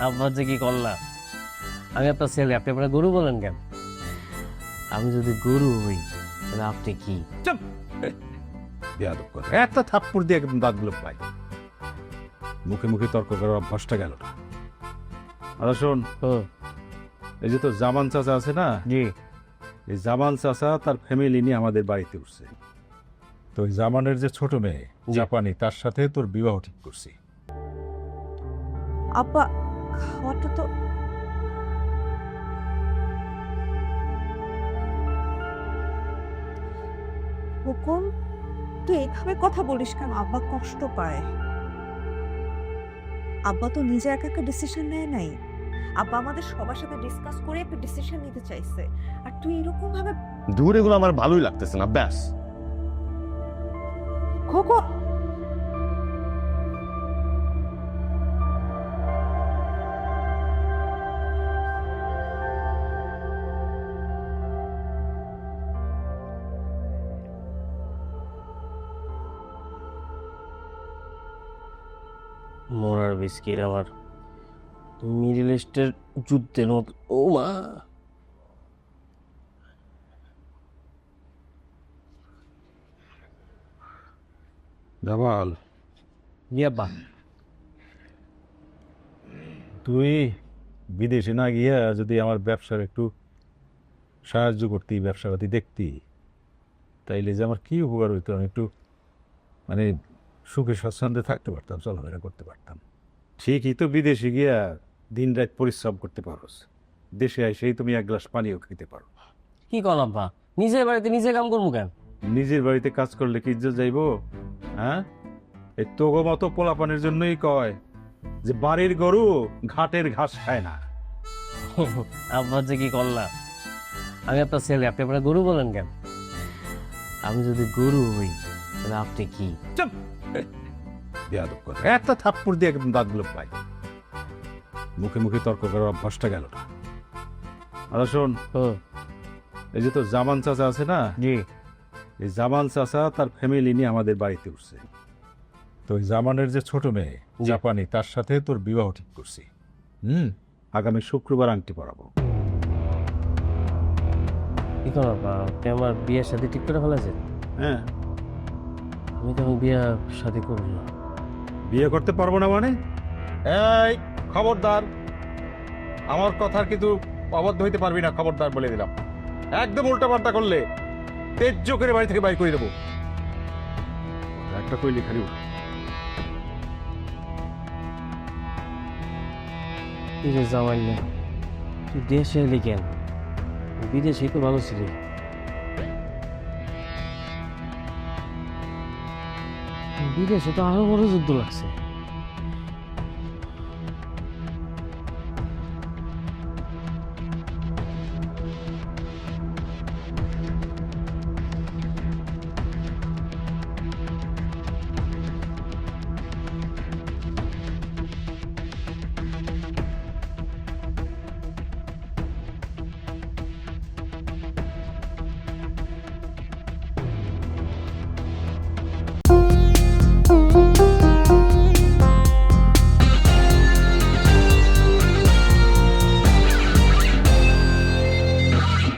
আব্বা যে কি করলাম, আমি আপনার ছেলে, আপনি আপনার গরু বলেন কেন? আমি যদি গরু হই তাহলে আপনি কি? চুপ! বেয়াদব কথা, একটা থাপ্পড় দিয়ে একদম দাঁতগুলো পাই। মুখে মুখে তর্ক করার অভ্যাসটা গেল না। আর শোন, এই যে তোর জামান চাচা আছে না, জি। এই জামান চাচা তার ফ্যামিলি নিয়ে আমাদের বাড়িতে উঠছে। তো ওই জামানের যে ছোট মেয়ে জাপানি, তার সাথে তোর বিবাহ ঠিক করছি। আব্বা, খাওয়াটা তো হুকুম, তুই এভাবে কথা বলিস কেন? আব্বা কষ্ট পায়। আব্বা তো নিজে একা একা ডিসিশন নেয় নাই। আব্বা আমাদের সবার সাথে ডিসকাস করে একটা ডিসিশন নিতে চাইছে, আর তুই এরকম ভাবে দূর এগুলো আমার ভালোই লাগতেছে না, ব্যাস। খোকো। মোরার বিস্কিট আমার মিডল ইস্টের যুদ্ধের মতো। ও মা! জামাল, জি আব্বা। তুই বিদেশে না গিয়া যদি আমার ব্যবসার একটু সাহায্য করতি, ব্যবসাপাতি দেখতি, তাইলে যে আমার কি উপকার হইতো। আমি একটু মানে সুখে স্বচ্ছন্দে থাকতে পারতাম, চলাফেরা করতে পারতাম। ঠিকই তো বিদেশে গিয়া দিন রাত পরিশ্রম করতে পারোস, দেশে এসেই তুমি এক গ্লাস পানিও খেতে পারো। কি কর আব্বা, নিজের বাড়িতে নিজে কাম করবো কেন? নিজের বাড়িতে কাজ করলে কি ইজ্জত যাইব? হ্যাঁ, এই তোগো মতো পোলাপানের জন্যই কয় যে বাড়ির গরু ঘাটের ঘাস খায় না। আব্বা যে কি করলাম, আমি আপনার ছেলে, আপনি আপনার গরু বলেন কেন? আমি যদি গরু হই তাহলে আপনি কি? চুপ! বেয়াদব কথা, একটা থাপ্পড় দিয়ে একদম দাঁতগুলো পাই। মুখে মুখে তর্ক করার অভ্যাসটা গেল না। আর শোন, এই যে তোর জামান চাচা আছে না, জি। এই জামান চাচা তার ফ্যামিলি নিয়ে আমাদের বাড়িতে উঠছে। তো ওই জামানের যে ছোট মেয়ে জাপানি, তার সাথে তোর বিবাহ ঠিক করছি। আগামী শুক্রবার আংটি পরাবো। কি কর আব্বা, আপনি আমার বিয়ের সাথে ঠিক করে ফেলেছেন? হ্যাঁ। আমি তো এখন বিয়ে শাদী করবো না। বিয়ে করতে পারবো না মানে? এই খবরদার, আমার কথার কিন্তু অবাধ্য হইতে পারবি না, খবরদার বলে দিলাম। একদম উল্টাপাল্টা করলে তেজ্য করে বাড়ি থেকে বাইর করে দেবো। একটা কইলি খালি কি রে জামাই না, তুই দেশে এলি কেন? বিদেশেই তো ভালো ছিলি। বিদেশে তো আরো বড় যুদ্ধ লাগছে।